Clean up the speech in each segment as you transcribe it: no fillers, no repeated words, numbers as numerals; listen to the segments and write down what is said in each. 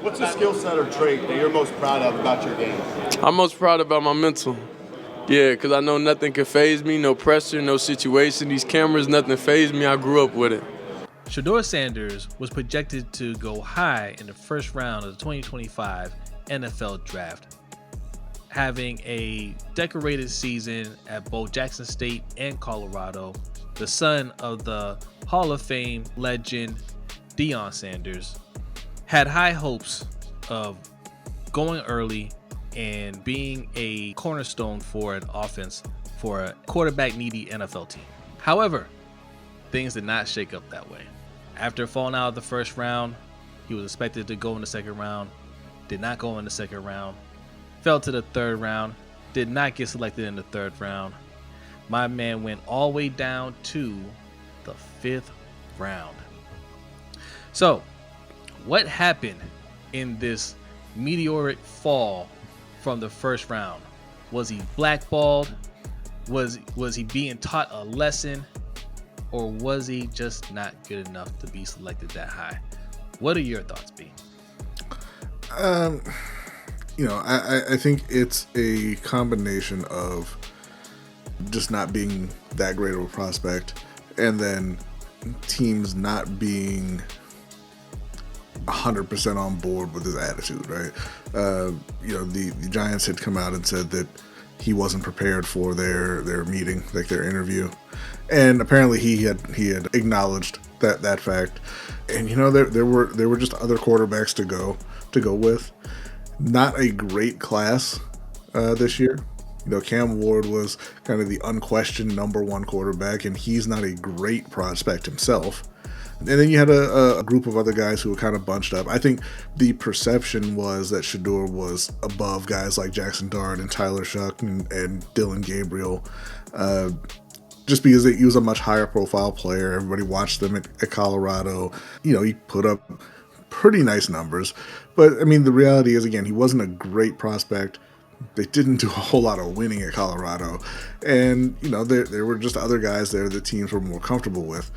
What's a skill set or trait that you're most proud of about your game? I'm most proud about my mental. Yeah, because I know nothing can faze me, no pressure, no situation. These cameras, nothing faze me. I grew up with it. Shedeur Sanders was projected to go high in the first round of the 2025 NFL Draft, having a decorated season at both Jackson State and Colorado. The son of the Hall of Fame legend Deion Sanders had high hopes of going early and being a cornerstone for an offense for a quarterback needy NFL team. However, things did not shake up that way. After falling out of the first round, he was expected to go in the second round, did not go in the second round, fell to the third round, did not get selected in the third round. My man went all the way down to the fifth round. So, what happened in this meteoric fall from the first round? Was he blackballed? Was he being taught a lesson? Or was he just not good enough to be selected that high? What are your thoughts, B? I think it's a combination of just not being that great of a prospect and then teams not being 100% on board with his attitude, right? The Giants had come out and said that he wasn't prepared for their meeting, like their interview, and apparently he had acknowledged that fact. And there were just other quarterbacks to go with. Not a great class this year. Cam Ward was kind of the unquestioned number one quarterback, and he's not a great prospect himself. And then you had a group of other guys who were kind of bunched up. I think the perception was that Shedeur was above guys like Jackson Dart and Tyler Shuck and Dillon Gabriel, just because he was a much higher profile player. Everybody watched them at Colorado. He put up pretty nice numbers. But, I mean, the reality is, again, he wasn't a great prospect. They didn't do a whole lot of winning at Colorado. And, there were just other guys there that teams were more comfortable with.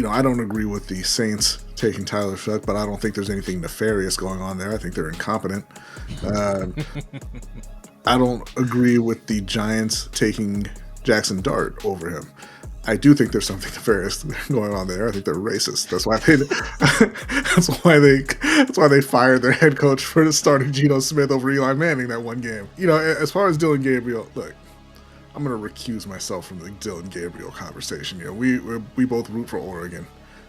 I don't agree with the Saints taking Tyler Shuck, but I don't think there's anything nefarious going on there. I think they're incompetent. I don't agree with the Giants taking Jackson Dart over him. I do think there's something nefarious going on there. I think they're racist. That's why they fired their head coach for starting Geno Smith over Eli Manning that one game. As far as Dillon Gabriel, look, I'm going to recuse myself from the Dillon Gabriel conversation. We both root for Oregon.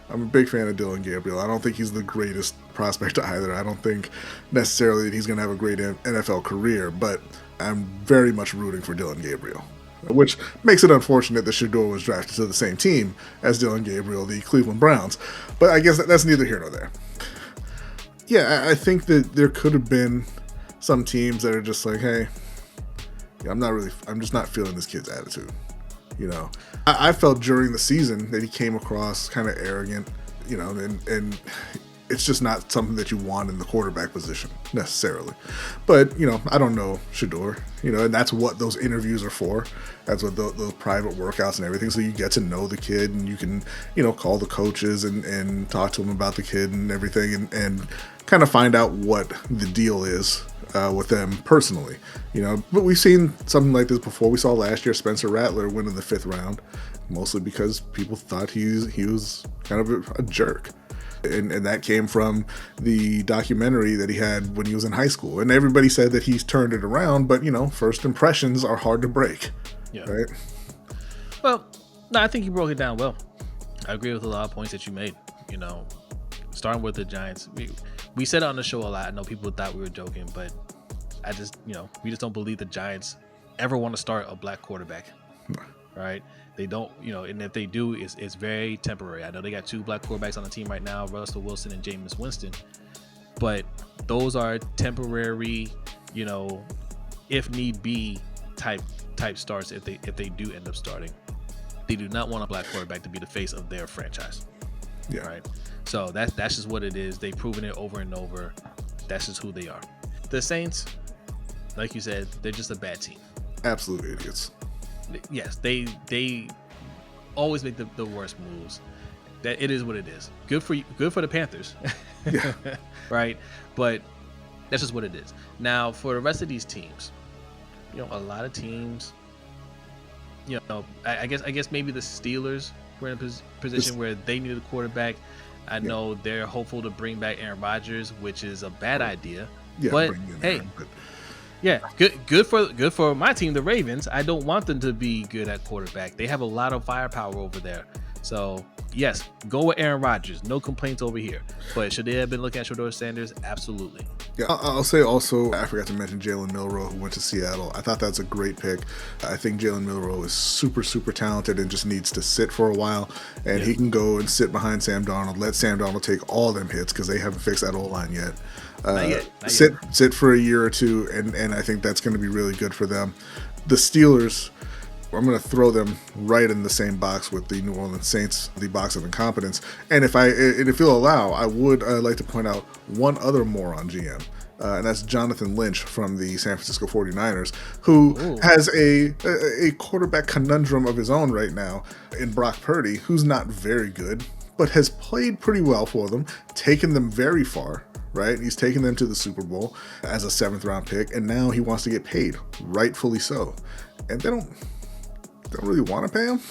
I'm a big fan of Dillon Gabriel. I don't think he's the greatest prospect either. I don't think necessarily that he's going to have a great NFL career, but I'm very much rooting for Dillon Gabriel, which makes it unfortunate that Shedeur was drafted to the same team as Dillon Gabriel, the Cleveland Browns. But I guess that's neither here nor there. Yeah, I think that there could have been some teams that are just like, hey, I'm just not feeling this kid's attitude. I felt during the season that he came across kind of arrogant, and it's just not something that you want in the quarterback position necessarily. But, I don't know Shedeur, and that's what those interviews are for. That's what those private workouts and everything. So you get to know the kid, and you can, call the coaches and talk to them about the kid and everything, and kind of find out what the deal is with them personally. But we've seen something like this before. We saw last year Spencer Rattler win in the fifth round, mostly because people thought he was kind of a jerk. And that came from the documentary that he had when he was in high school. And everybody said that he's turned it around, but, first impressions are hard to break. Yeah. Right? Well, no, I think you broke it down well. I agree with a lot of points that you made. Starting with the Giants. We said it on the show a lot. I know people thought we were joking, but I just, we just don't believe the Giants ever want to start a black quarterback. Right? They don't, and if they do, it's very temporary. I know they got two black quarterbacks on the team right now, Russell Wilson and Jameis Winston, but those are temporary, if need be type starts if they do end up starting. They do not want a black quarterback to be the face of their franchise. Yeah. Right. So that's just what it is. They've proven it over and over. That's just who they are. The Saints, like you said, they're just a bad team. Absolute idiots. Yes, they always make the worst moves. that it is what it is. Good for you, good for the Panthers, Yeah. right? But that's just what it is. Now for the rest of these teams, a lot of teams, I guess maybe the Steelers were in a position where they needed a quarterback. I know they're hopeful to bring back Aaron Rodgers, which is a bad idea. Yeah, but bring in hey, Aaron, but yeah, good for my team, the Ravens. I don't want them to be good at quarterback. They have a lot of firepower over there. So yes, go with Aaron Rodgers. No complaints over here. But should they have been looking at Shedeur Sanders? Absolutely. Yeah, I'll say also, I forgot to mention Jalen Milroe, who went to Seattle. I thought that's a great pick. I think Jalen Milroe is super, super talented and just needs to sit for a while. And he can go and sit behind Sam Darnold, let Sam Darnold take all them hits because they haven't fixed that O-line yet. Not yet. Sit for a year or two, and I think that's going to be really good for them. The Steelers, I'm going to throw them right in the same box with the New Orleans Saints, the box of incompetence. And if you'll allow, I would like to point out one other moron GM, and that's Jonathan Lynch from the San Francisco 49ers, who has a quarterback conundrum of his own right now in Brock Purdy, who's not very good, but has played pretty well for them, taken them very far. Right, he's taken them to the Super Bowl as a 7th round pick, and now he wants to get paid, rightfully so. And they don't really want to pay him.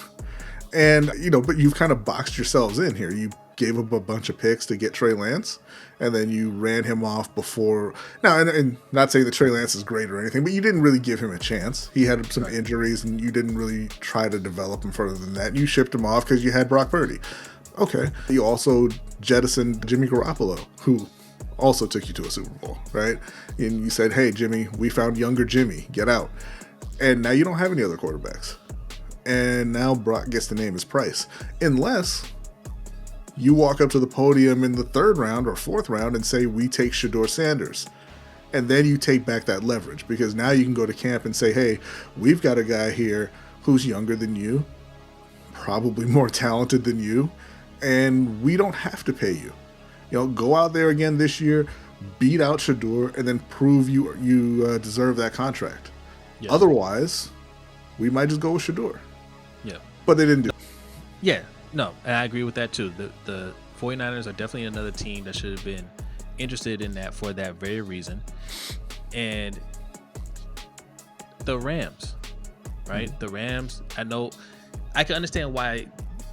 And but you've kind of boxed yourselves in here. You gave up a bunch of picks to get Trey Lance, and then you ran him off before. Now, and not saying that Trey Lance is great or anything, but you didn't really give him a chance. He had some injuries, and you didn't really try to develop him further than that. You shipped him off because you had Brock Purdy. Okay, you also jettisoned Jimmy Garoppolo, who also took you to a Super Bowl, right? And you said, hey, Jimmy, we found younger Jimmy, get out. And now you don't have any other quarterbacks. And now Brock gets to name his price. Unless you walk up to the podium in the 3rd round or 4th round and say, we take Shedeur Sanders. And then you take back that leverage, because now you can go to camp and say, hey, we've got a guy here who's younger than you, probably more talented than you, and we don't have to pay you. Go out there again this year, beat out Shedeur, and then prove you deserve that contract. Yes. Otherwise, we might just go with Shedeur. Yeah. But they didn't do it. Yeah. No, and I agree with that too. The 49ers are definitely another team that should have been interested in that for that very reason. And the Rams, right? Mm-hmm. The Rams, I can understand why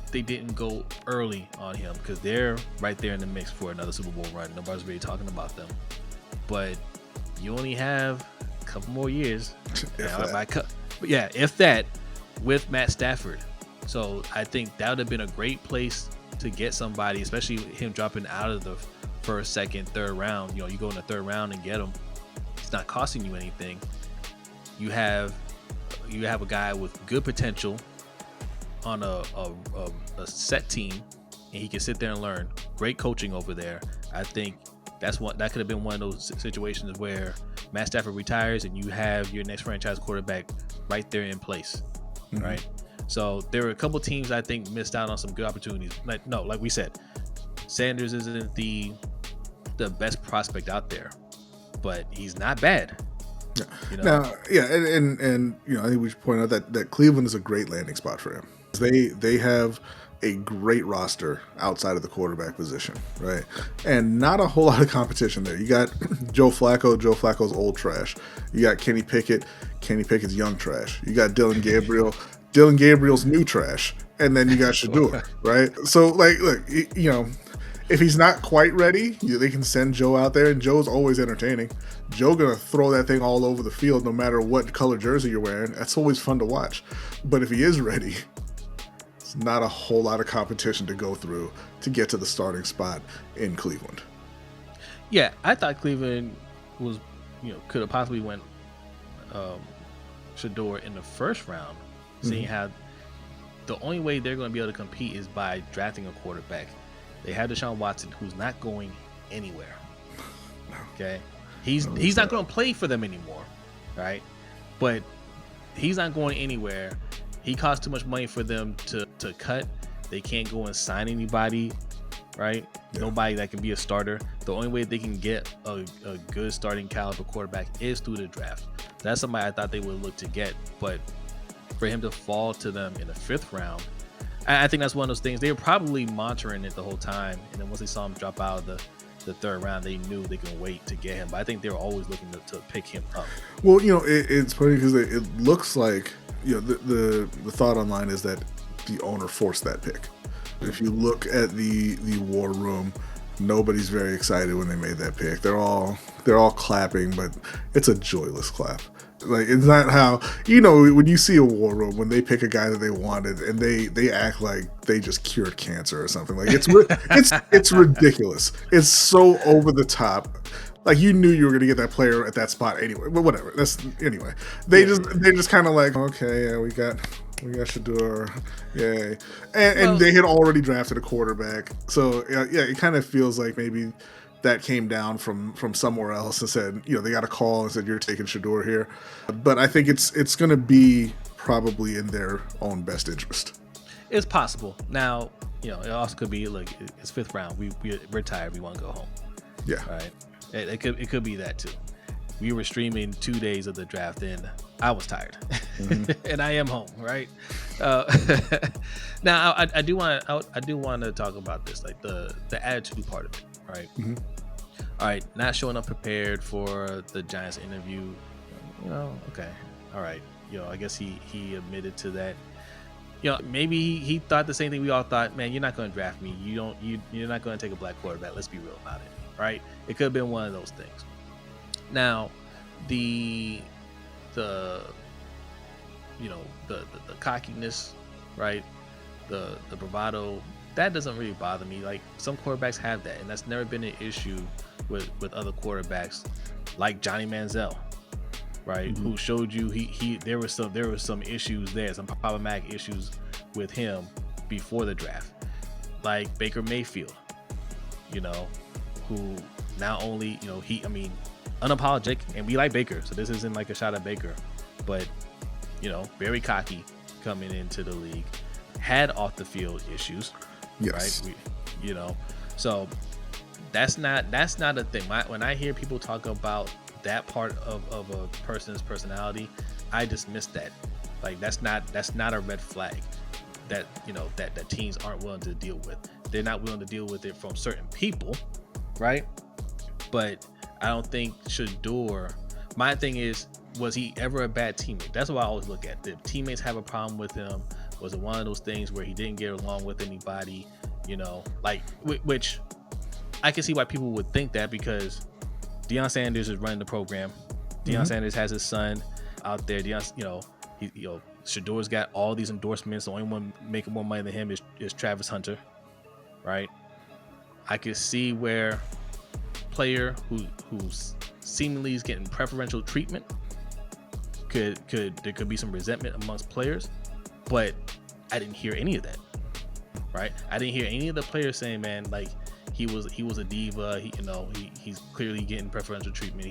they didn't go early on him, because they're right there in the mix for another Super Bowl run. Nobody's really talking about them. But you only have a couple more years. If that, with Matt Stafford. So I think that would have been a great place to get somebody, especially him dropping out of the 1st, 2nd, 3rd round. You go in the 3rd round and get him. It's not costing you anything. You have a guy with good potential on a set team, and he can sit there and learn. Great coaching over there. I think that could have been one of those situations where Matt Stafford retires and you have your next franchise quarterback right there in place, right? So there were a couple teams I think missed out on some good opportunities. Like we said, Sanders isn't the best prospect out there, but he's not bad. Now, and I think we should point out that Cleveland is a great landing spot for him. They have a great roster outside of the quarterback position, right? And not a whole lot of competition there. You got Joe Flacco's old trash. You got Kenny Pickett's young trash. You got Dylan Gabriel's new trash. And then you got Shedeur, right? So, look, if he's not quite ready, they can send Joe out there, and Joe's always entertaining. Joe gonna throw that thing all over the field no matter what color jersey you're wearing. That's always fun to watch. But if he is ready, it's not a whole lot of competition to go through to get to the starting spot in Cleveland. Yeah, I thought Cleveland was, could have possibly went Shedeur in the 1st round, seeing how the only way they're going to be able to compete is by drafting a quarterback. They have Deshaun Watson, who's not going anywhere. Okay, he's not going to play for them anymore, right? But he's not going anywhere. He costs too much money for them to cut. They can't go and sign anybody, right? Yeah. Nobody that can be a starter. The only way they can get a good starting caliber quarterback is through the draft. That's somebody I thought they would look to get, but for him to fall to them in the 5th round, I think that's one of those things. They were probably monitoring it the whole time, and then once they saw him drop out of the third round, they knew they can wait to get him. But I think they were always looking to pick him up. Well, it's funny because it looks like the thought online is that the owner forced that pick. If you look at the war room, nobody's very excited when they made that pick. They're all clapping, but it's a joyless clap. Like, it's not how, when you see a war room, when they pick a guy that they wanted and they act like they just cured cancer or something. Like, it's ridiculous. It's so over the top. Like, you knew you were going to get that player at that spot anyway, but whatever. Anyway. They just kind of like, okay, yeah, we got Shedeur, yay, and they had already drafted a quarterback. So yeah, it kind of feels like maybe that came down from somewhere else and said, they got a call and said, you're taking Shedeur here. But I think it's going to be probably in their own best interest. It's possible. Now, it also could be, look, it's fifth round. We're tired. We want to go home. Yeah. Right. It could be that too. We were streaming 2 days of the draft and I was tired, and I am home. Right. Now I do want to talk about this, like the attitude part of it. Right. Mm-hmm. All right. Not showing up prepared for the Giants interview. Okay. All right. I guess he admitted to that. Maybe he thought the same thing we all thought. Man, you're not going to draft me. You're not going to take a black quarterback. Let's be real about it. Right. It could have been one of those things. Now, the cockiness, right? The bravado, that doesn't really bother me. Like, some quarterbacks have that, and that's never been an issue with other quarterbacks, like Johnny Manziel, right? Mm-hmm. Who showed you there were some issues there, some problematic issues with him before the draft, like Baker Mayfield, who not only unapologetic, and we like Baker, so this isn't like a shot at Baker, but very cocky coming into the league, had off the field issues. Yes. Right. So that's not a thing. When I hear people talk about that part of a person's personality, I dismiss that. Like, that's not a red flag that that teams aren't willing to deal with. They're not willing to deal with it from certain people, right? But I don't think Shedeur. My thing is, was he ever a bad teammate? That's what I always look at. Did teammates have a problem with him? Was it one of those things where he didn't get along with anybody? Which I can see why people would think that, because Deion Sanders is running the program. Deion Sanders has his son out there. Shedeur's got all these endorsements. The only one making more money than him is Travis Hunter, right? I could see where player who's seemingly is getting preferential treatment there could be some resentment amongst players, but I didn't hear any of that, right? I didn't hear any of the players saying, man, like, he was a diva. He's clearly getting preferential treatment.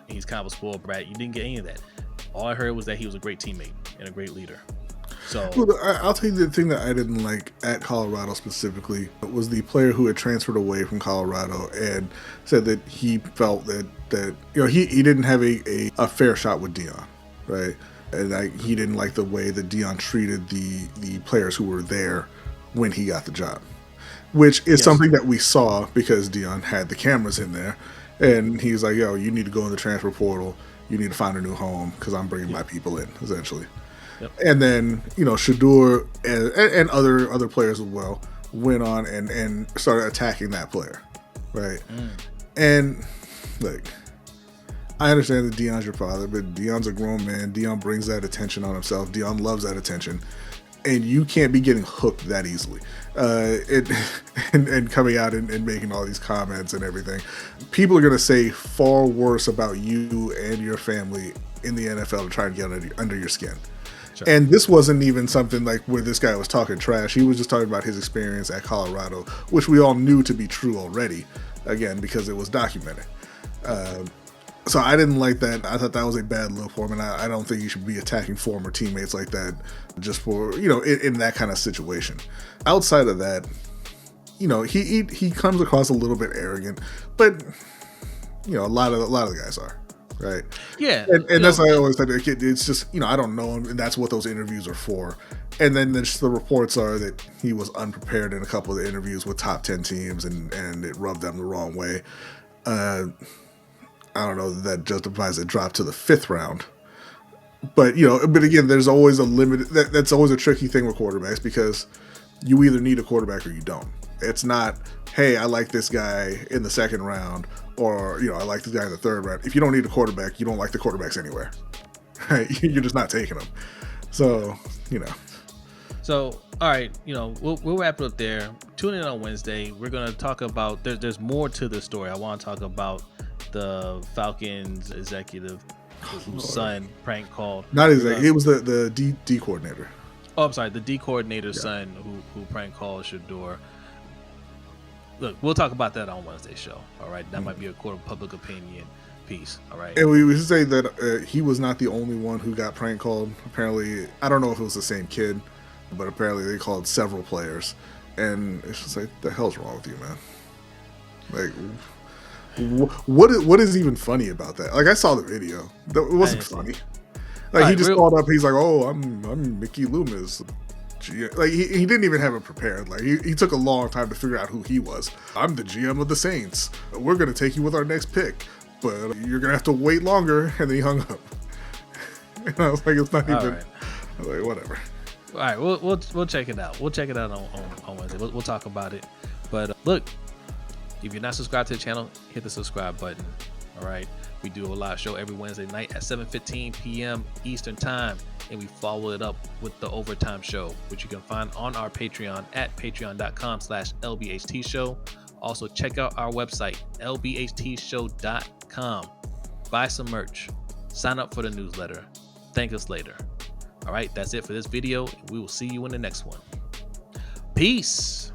He's kind of a spoiled brat. You didn't get any of that. All I heard was that he was a great teammate and a great leader. So, well, I'll tell you the thing that I didn't like at Colorado specifically was the player who had transferred away from Colorado and said that he felt that he didn't have a fair shot with Deion, right? And he didn't like the way that Deion treated the players who were there when he got the job, which is something that we saw because Deion had the cameras in there, and he's like, yo, you need to go in the transfer portal. You need to find a new home because I'm bringing my people in, essentially. Yep. And then, Shedeur and other players as well went on and started attacking that player, right? And, look, I understand that Deion's your father, but Deion's a grown man. Deion brings that attention on himself. Deion loves that attention. And you can't be getting hooked that easily. And coming out and making all these comments and everything. People are going to say far worse about you and your family in the NFL to try and get under your skin. Sure. And this wasn't even something like where this guy was talking trash. He was just talking about his experience at Colorado, which we all knew to be true already, again, because it was documented. So I didn't like that. I thought that was a bad look for him, and I don't think you should be attacking former teammates like that just for, in that kind of situation. Outside of that, he comes across a little bit arrogant, but a lot of the guys are, right? Yeah, And that's why I always said it's just, I don't know him, and that's what those interviews are for. And then the reports are that he was unprepared in a couple of the interviews with top 10 teams, and it rubbed them the wrong way. I don't know that justifies a drop to the 5th round. But but again, there's always a limit. That's always a tricky thing with quarterbacks, because you either need a quarterback or you don't. It's not, hey, I like this guy in the 2nd round, or I like this guy in the 3rd round. If you don't need a quarterback, you don't like the quarterbacks anywhere. Right? You're just not taking them. So So, all right, we'll wrap it up there. Tune in on Wednesday. We're going to talk about, there's more to the story. I want to talk about the Falcons executive whose son prank called. Not exactly. It was the D coordinator. Oh, I'm sorry. The D coordinator's son who prank called Shedeur. Look, we'll talk about that on Wednesday's show. All right. That might be a court of public opinion piece. All right. And we should say that he was not the only one who got prank called. Apparently, I don't know if it was the same kid, but apparently they called several players. And it's just like, the hell's wrong with you, man? Like, what is even funny about that? Like, I saw the video. It wasn't funny. Like, he just called up. He's like, "Oh, I'm Mickey Loomis." Like, he didn't even have it prepared. Like, he took a long time to figure out who he was. I'm the GM of the Saints. We're gonna take you with our next pick, but you're gonna have to wait longer. And then he hung up. And I was like, it's not even. Right. I was like, whatever. All right, we'll check it out. We'll check it out on Wednesday. We'll talk about it. But look, if you're not subscribed to the channel, hit the subscribe button. All right. We do a live show every Wednesday night at 7:15 p.m. Eastern Time, and we follow it up with the overtime show, which you can find on our Patreon at patreon.com/LBHTShow. Also, check out our website, LBHTShow.com. Buy some merch. Sign up for the newsletter. Thank us later. All right, that's it for this video. We will see you in the next one. Peace.